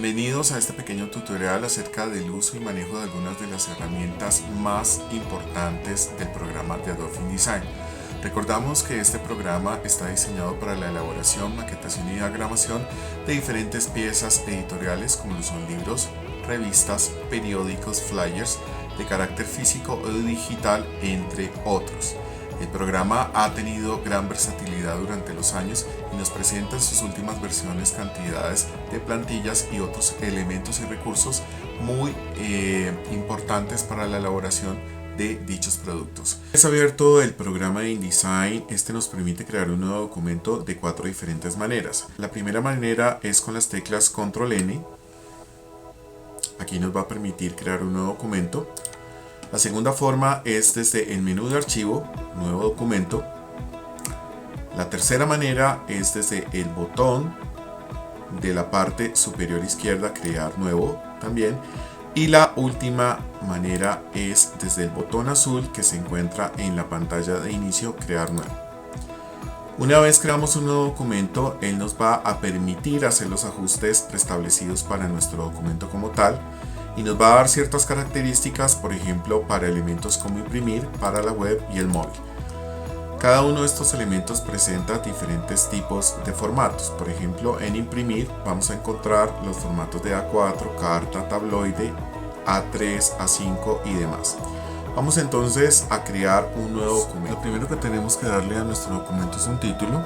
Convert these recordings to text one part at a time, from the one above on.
Bienvenidos a este pequeño tutorial acerca del uso y manejo de algunas de las herramientas más importantes del programa de Adobe InDesign. Recordamos que este programa está diseñado para la elaboración, maquetación y diagramación de diferentes piezas editoriales como lo son libros, revistas, periódicos, flyers de carácter físico o digital, entre otros. El programa ha tenido gran versatilidad durante los años y nos presenta en sus últimas versiones cantidades de plantillas y otros elementos y recursos muy importantes para la elaboración de dichos productos. Es abierto el programa de InDesign. Este nos permite crear un nuevo documento de 4 diferentes maneras. La primera manera es con las teclas Control N. Aquí nos va a permitir crear un nuevo documento. La segunda forma es desde el menú de archivo, nuevo documento. La tercera manera es desde el botón de la parte superior izquierda, crear nuevo también. Y la última manera es desde el botón azul que se encuentra en la pantalla de inicio, crear nuevo. Una vez creamos un nuevo documento, él nos va a permitir hacer los ajustes preestablecidos para nuestro documento como tal. Y nos va a dar ciertas características, por ejemplo, para elementos como imprimir, para la web y el móvil. Cada uno de estos elementos presenta diferentes tipos de formatos. Por ejemplo, en imprimir vamos a encontrar los formatos de A4, carta, tabloide, A3, A5 y demás. Vamos entonces a crear un nuevo documento. Lo primero que tenemos que darle a nuestro documento es un título.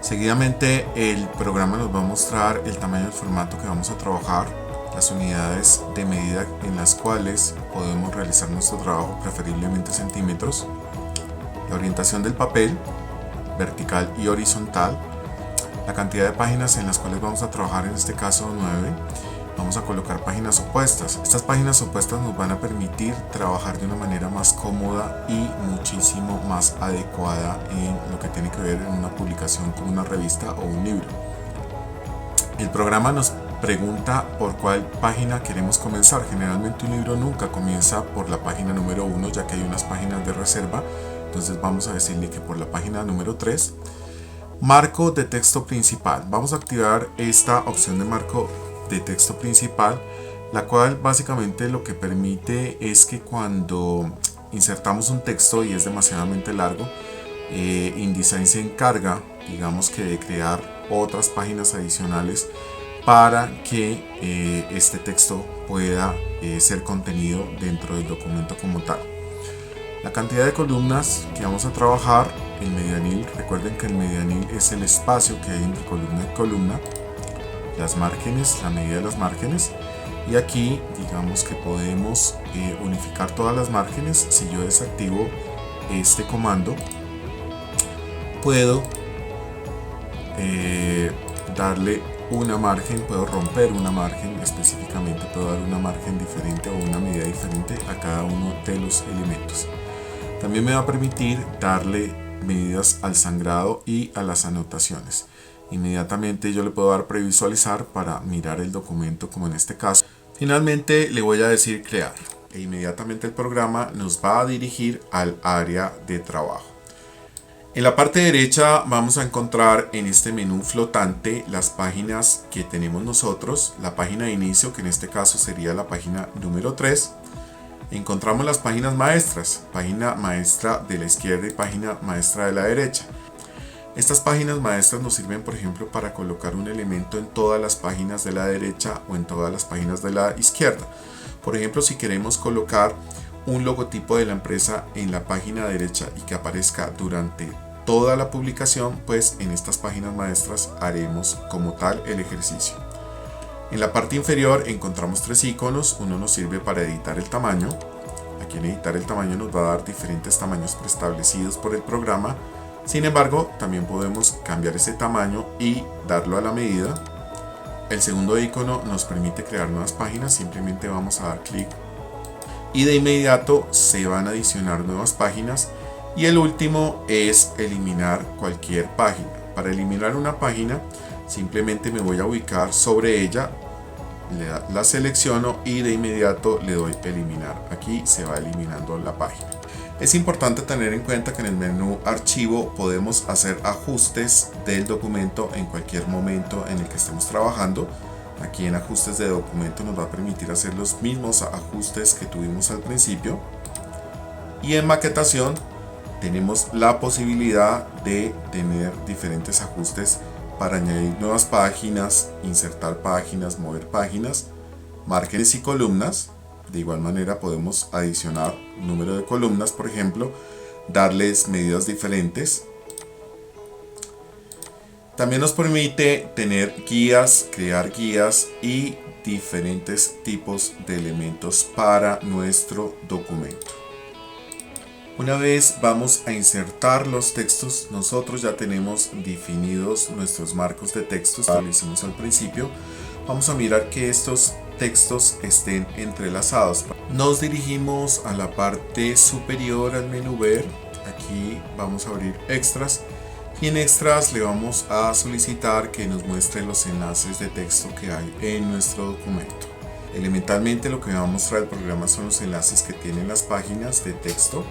Seguidamente el programa nos va a mostrar el tamaño del formato que vamos a trabajar, las unidades de medida en las cuales podemos realizar nuestro trabajo, preferiblemente centímetros, la orientación del papel, vertical y horizontal, la cantidad de páginas en las cuales vamos a trabajar, en este caso 9. Vamos a colocar páginas opuestas. Estas páginas opuestas nos van a permitir trabajar de una manera más cómoda y muchísimo más adecuada en lo que tiene que ver en una publicación como una revista o un libro. El programa nos pregunta por cuál página queremos comenzar. Generalmente un libro nunca comienza por la página número 1, ya que hay unas páginas de reserva. Entonces vamos a decirle que por la página número 3. Marco de texto principal. Vamos a activar esta opción de marco de texto principal, la cual básicamente lo que permite es que cuando insertamos un texto y es demasiadamente largo, InDesign se encarga, digamos que, de crear otras páginas adicionales para que este texto pueda ser contenido dentro del documento como tal. La cantidad de columnas que vamos a trabajar, el medianil, recuerden que el medianil es el espacio que hay entre columna y columna. Las márgenes, la medida de los márgenes, y aquí digamos que podemos unificar todas las márgenes. Si yo desactivo este comando, puedo darle una margen, puedo romper una margen específicamente, puedo dar una margen diferente o una medida diferente a cada uno de los elementos. También me va a permitir darle medidas al sangrado y a las anotaciones. Inmediatamente yo le puedo dar previsualizar para mirar el documento, como en este caso. Finalmente le voy a decir crear e inmediatamente el programa nos va a dirigir al área de trabajo. En la parte derecha vamos a encontrar en este menú flotante las páginas que tenemos nosotros. La página de inicio, que en este caso sería la página número 3. Encontramos las páginas maestras, página maestra de la izquierda y página maestra de la derecha. Estas páginas maestras nos sirven, por ejemplo, para colocar un elemento en todas las páginas de la derecha o en todas las páginas de la izquierda. Por ejemplo, si queremos colocar un logotipo de la empresa en la página derecha y que aparezca durante toda la publicación, pues en estas páginas maestras haremos como tal el ejercicio. En la parte inferior encontramos 3 iconos. Uno nos sirve para editar el tamaño. Aquí en editar el tamaño nos va a dar diferentes tamaños preestablecidos por el programa. Sin embargo, también podemos cambiar ese tamaño y darlo a la medida. El segundo icono nos permite crear nuevas páginas. Simplemente vamos a dar clic y de inmediato se van a adicionar nuevas páginas. Y el último es eliminar cualquier página. Para eliminar una página, simplemente me voy a ubicar sobre ella, la selecciono y de inmediato le doy eliminar. Aquí se va eliminando la página. Es importante tener en cuenta que en el menú archivo podemos hacer ajustes del documento en cualquier momento en el que estemos trabajando. Aquí en ajustes de documento nos va a permitir hacer los mismos ajustes que tuvimos al principio. Y en maquetación tenemos la posibilidad de tener diferentes ajustes para añadir nuevas páginas, insertar páginas, mover páginas, márgenes y columnas. De igual manera podemos adicionar número de columnas, por ejemplo, darles medidas diferentes. También nos permite tener guías, crear guías y diferentes tipos de elementos para nuestro documento. Una vez vamos a insertar los textos, nosotros ya tenemos definidos nuestros marcos de textos, lo hicimos al principio. Vamos a mirar que estos textos estén entrelazados. Nos dirigimos a la parte superior al menú ver. Aquí vamos a abrir extras y en extras le vamos a solicitar que nos muestre los enlaces de texto que hay en nuestro documento. Elementalmente lo que me va a mostrar el programa son los enlaces que tienen las páginas de texto.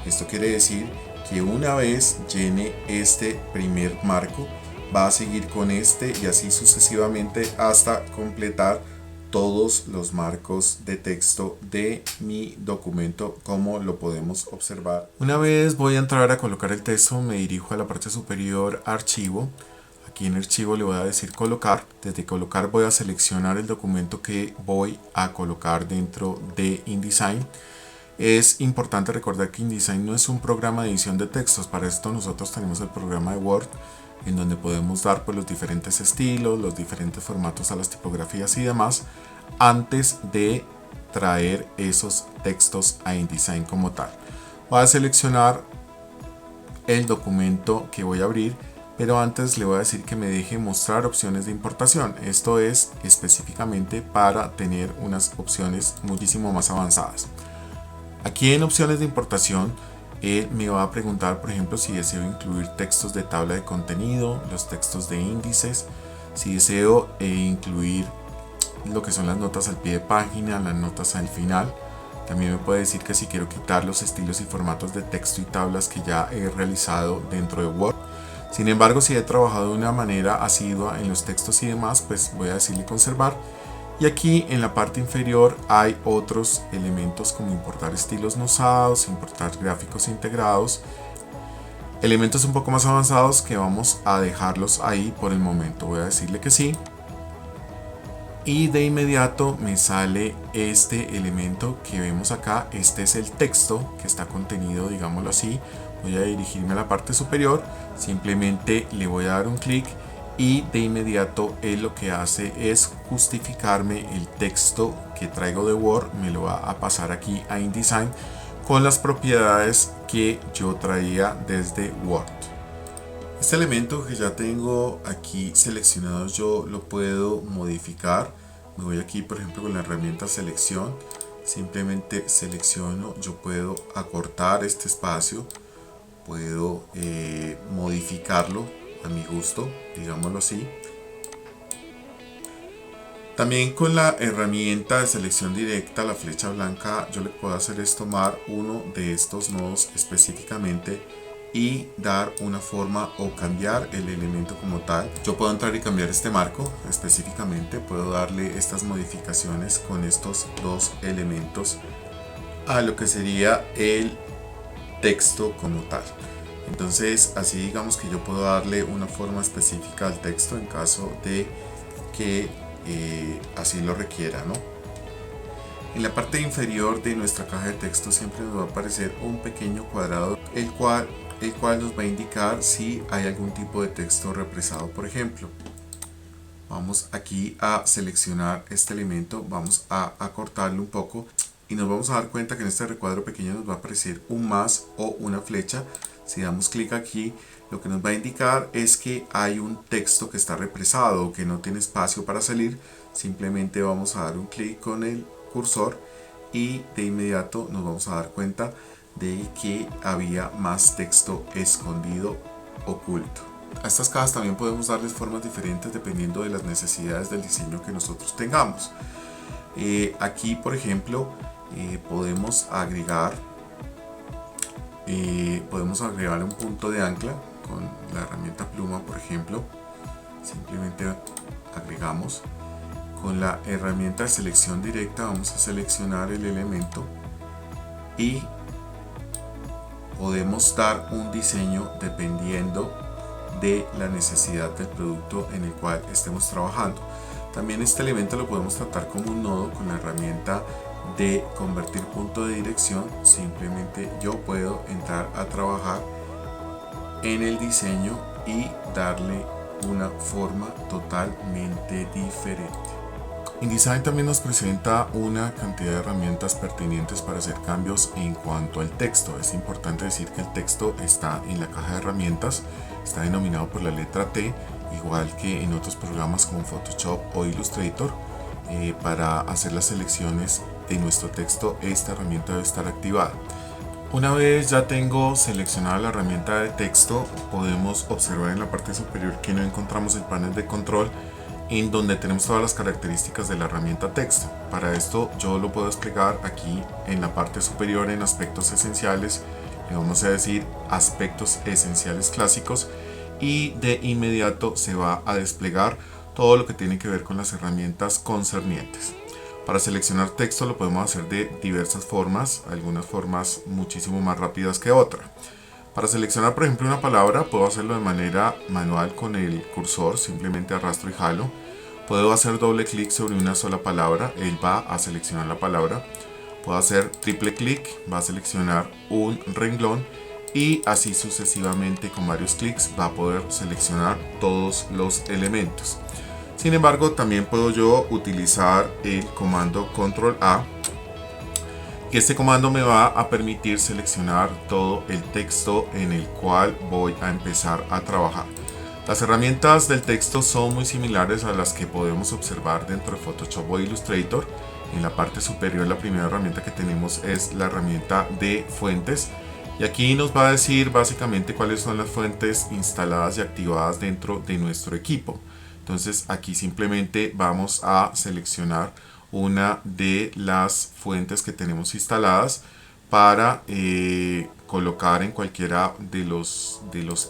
Esto quiere decir que una vez llene este primer marco, va a seguir con este y así sucesivamente hasta completar todos los marcos de texto de mi documento, como lo podemos observar. Una vez voy a entrar a colocar el texto, me dirijo a la parte superior, archivo. Aquí en archivo le voy a decir colocar. Desde colocar voy a seleccionar el documento que voy a colocar dentro de InDesign. Es importante recordar que InDesign no es un programa de edición de textos. Para esto nosotros tenemos el programa de Word, en donde podemos dar pues, los diferentes estilos, los diferentes formatos a las tipografías y demás, antes de traer esos textos a InDesign como tal. Voy a seleccionar el documento que voy a abrir, pero antes le voy a decir que me deje mostrar opciones de importación. Esto es específicamente para tener unas opciones muchísimo más avanzadas. Aquí en opciones de importación me va a preguntar, por ejemplo, si deseo incluir textos de tabla de contenido, los textos de índices, si deseo incluir lo que son las notas al pie de página, las notas al final. También me puede decir que si quiero quitar los estilos y formatos de texto y tablas que ya he realizado dentro de Word. Sin embargo, si he trabajado de una manera asidua en los textos y demás, pues voy a decirle conservar. Y aquí en la parte inferior hay otros elementos como importar estilos no usados, importar gráficos integrados, elementos un poco más avanzados que vamos a dejarlos ahí por el momento. Voy a decirle que sí. Y de inmediato me sale este elemento que vemos acá. Este es el texto que está contenido, digámoslo así. Voy a dirigirme a la parte superior, simplemente le voy a dar un clic y de inmediato él lo que hace es justificarme el texto que traigo de Word, me lo va a pasar aquí a InDesign con las propiedades que yo traía desde Word. Este elemento que ya tengo aquí seleccionado yo lo puedo modificar. Me voy aquí por ejemplo con la herramienta selección, simplemente selecciono, yo puedo acortar este espacio, puedo modificarlo a mi gusto, digámoslo así. También con la herramienta de selección directa, la flecha blanca, yo le puedo hacer es tomar uno de estos nodos específicamente y dar una forma o cambiar el elemento como tal. Yo puedo entrar y cambiar este marco específicamente, puedo darle estas modificaciones con estos dos elementos a lo que sería el texto como tal. Entonces así digamos que yo puedo darle una forma específica al texto en caso de que así lo requiera, ¿no? En la parte inferior de nuestra caja de texto siempre nos va a aparecer un pequeño cuadrado el cual nos va a indicar si hay algún tipo de texto represado, por ejemplo. Vamos aquí a seleccionar este elemento, vamos a acortarlo un poco y nos vamos a dar cuenta que en este recuadro pequeño nos va a aparecer un más o una flecha. Si damos clic aquí, lo que nos va a indicar es que hay un texto que está represado o que no tiene espacio para salir. Simplemente vamos a dar un clic con el cursor y de inmediato nos vamos a dar cuenta de que había más texto escondido, oculto. A estas cajas también podemos darles formas diferentes dependiendo de las necesidades del diseño que nosotros tengamos. Aquí, por ejemplo, podemos agregar un punto de ancla con la herramienta pluma, por ejemplo. Simplemente agregamos. Con la herramienta de selección directa vamos a seleccionar el elemento y podemos dar un diseño dependiendo de la necesidad del producto en el cual estemos trabajando. También este elemento lo podemos tratar como un nodo con la herramienta de convertir punto de dirección. Simplemente yo puedo entrar a trabajar en el diseño y darle una forma totalmente diferente. InDesign también nos presenta una cantidad de herramientas pertinentes para hacer cambios en cuanto al texto. Es importante decir que el texto está en la caja de herramientas, está denominado por la letra T, igual que en otros programas como Photoshop o Illustrator. Para hacer las selecciones de nuestro texto, esta herramienta debe estar activada. Una vez ya tengo seleccionada la herramienta de texto, podemos observar en la parte superior que no encontramos el panel de control, en donde tenemos todas las características de la herramienta texto. Para esto yo lo puedo desplegar aquí en la parte superior en aspectos esenciales. Le vamos a decir aspectos esenciales clásicos y de inmediato se va a desplegar todo lo que tiene que ver con las herramientas concernientes. Para seleccionar texto lo podemos hacer de diversas formas, algunas formas muchísimo más rápidas que otras. Para seleccionar, por ejemplo, una palabra, puedo hacerlo de manera manual con el cursor, simplemente arrastro y jalo. Puedo hacer doble clic sobre una sola palabra, él va a seleccionar la palabra. Puedo hacer triple clic, va a seleccionar un renglón y así sucesivamente con varios clics va a poder seleccionar todos los elementos. Sin embargo, también puedo yo utilizar el comando Control A. Y este comando me va a permitir seleccionar todo el texto en el cual voy a empezar a trabajar. Las herramientas del texto son muy similares a las que podemos observar dentro de Photoshop o Illustrator. En la parte superior la primera herramienta que tenemos es la herramienta de fuentes. Y aquí nos va a decir básicamente cuáles son las fuentes instaladas y activadas dentro de nuestro equipo. Entonces aquí simplemente vamos a seleccionar una de las fuentes que tenemos instaladas para colocar en cualquiera de los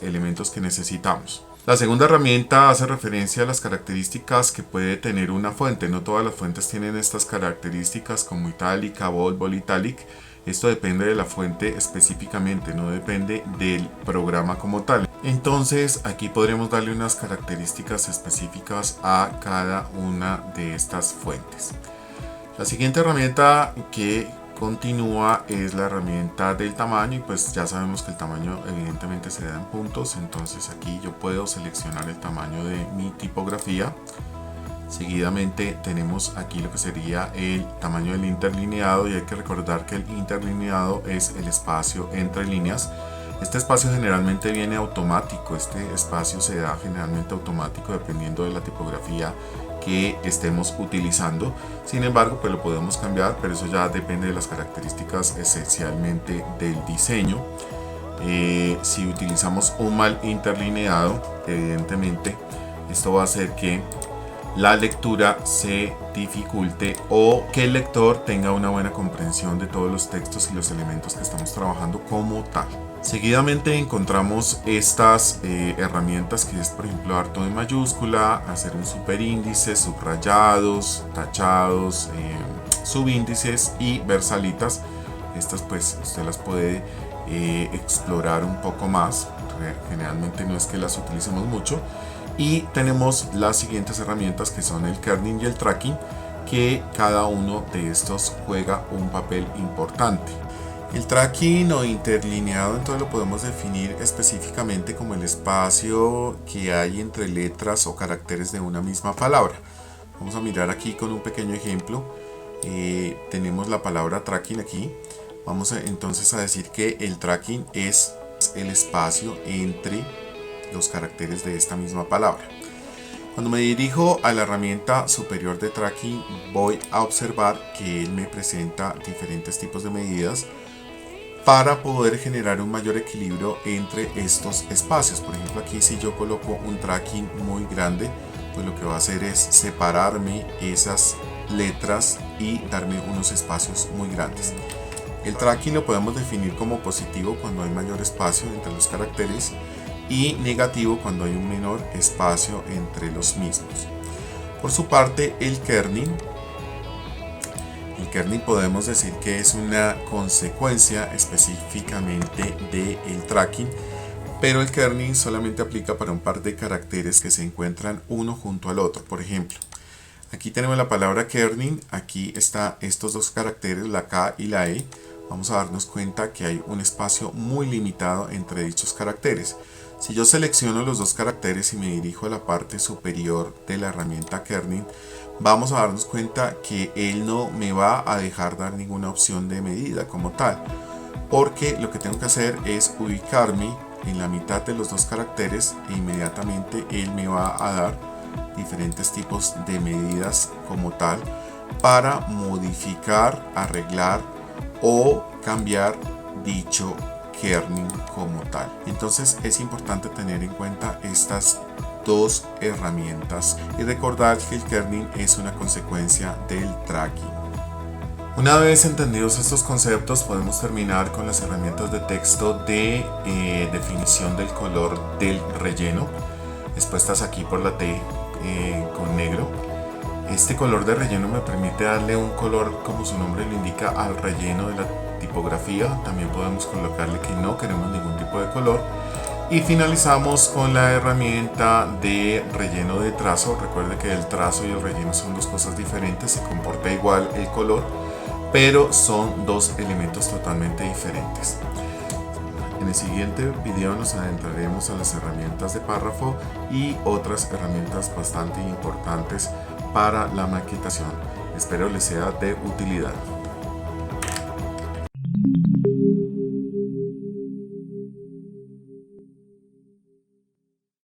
elementos que necesitamos. La segunda herramienta hace referencia a las características que puede tener una fuente. No todas las fuentes tienen estas características como itálica, bold, bold italic. Esto depende de la fuente específicamente, no depende del programa como tal. Entonces aquí podremos darle unas características específicas a cada una de estas fuentes. La siguiente herramienta que continúa es la herramienta del tamaño, y pues ya sabemos que el tamaño evidentemente se da en puntos. Entonces aquí yo puedo seleccionar el tamaño de mi tipografía. Seguidamente tenemos aquí lo que sería el tamaño del interlineado, y hay que recordar que el interlineado es el espacio entre líneas. Este espacio generalmente viene automático, este espacio se da generalmente automático dependiendo de la tipografía que estemos utilizando. Sin embargo, pues lo podemos cambiar, pero eso ya depende de las características esencialmente del diseño. Si utilizamos un mal interlineado, evidentemente esto va a hacer que la lectura se dificulte o que el lector tenga una buena comprensión de todos los textos y los elementos que estamos trabajando como tal. Seguidamente encontramos estas herramientas, que es por ejemplo dar todo en mayúscula, hacer un superíndice, subrayados, tachados, subíndices y versalitas. Estas pues usted las puede explorar un poco más, generalmente no es que las utilicemos mucho. Y tenemos las siguientes herramientas, que son el kerning y el tracking, que cada uno de estos juega un papel importante. El tracking o interlineado entonces lo podemos definir específicamente como el espacio que hay entre letras o caracteres de una misma palabra. Vamos a mirar aquí con un pequeño ejemplo. Tenemos la palabra tracking aquí. Vamos entonces a decir que el tracking es el espacio entre los caracteres de esta misma palabra. Cuando me dirijo a la herramienta superior de tracking, voy a observar que él me presenta diferentes tipos de medidas. para poder generar un mayor equilibrio entre estos espacios. Por ejemplo, aquí si yo coloco un tracking muy grande, pues lo que va a hacer es separarme esas letras y darme unos espacios muy grandes. El tracking lo podemos definir como positivo cuando hay mayor espacio entre los caracteres y negativo cuando hay un menor espacio entre los mismos. Por su parte, el kerning podemos decir que es una consecuencia específicamente del tracking, pero el kerning solamente aplica para un par de caracteres que se encuentran uno junto al otro. Por ejemplo, aquí tenemos la palabra kerning, aquí están estos dos caracteres, la K y la E. Vamos a darnos cuenta que hay un espacio muy limitado entre dichos caracteres. Si yo selecciono los dos caracteres y me dirijo a la parte superior de la herramienta kerning, vamos a darnos cuenta que él no me va a dejar dar ninguna opción de medida como tal, porque lo que tengo que hacer es ubicarme en la mitad de los dos caracteres e inmediatamente él me va a dar diferentes tipos de medidas como tal para modificar, arreglar o cambiar dicho kerning como tal. Entonces es importante tener en cuenta estas dos herramientas y recordar que el kerning es una consecuencia del tracking. Una vez entendidos estos conceptos, podemos terminar con las herramientas de texto de definición del color del relleno, expuestas aquí por la T con negro. Este color de relleno me permite darle un color, como su nombre lo indica, al relleno de la tipografía. También podemos colocarle que no queremos ningún tipo de color. Y finalizamos con la herramienta de relleno de trazo. Recuerde que el trazo y el relleno son dos cosas diferentes, se comporta igual el color, pero son dos elementos totalmente diferentes. En el siguiente video nos adentraremos a las herramientas de párrafo y otras herramientas bastante importantes para la maquetación. Espero les sea de utilidad.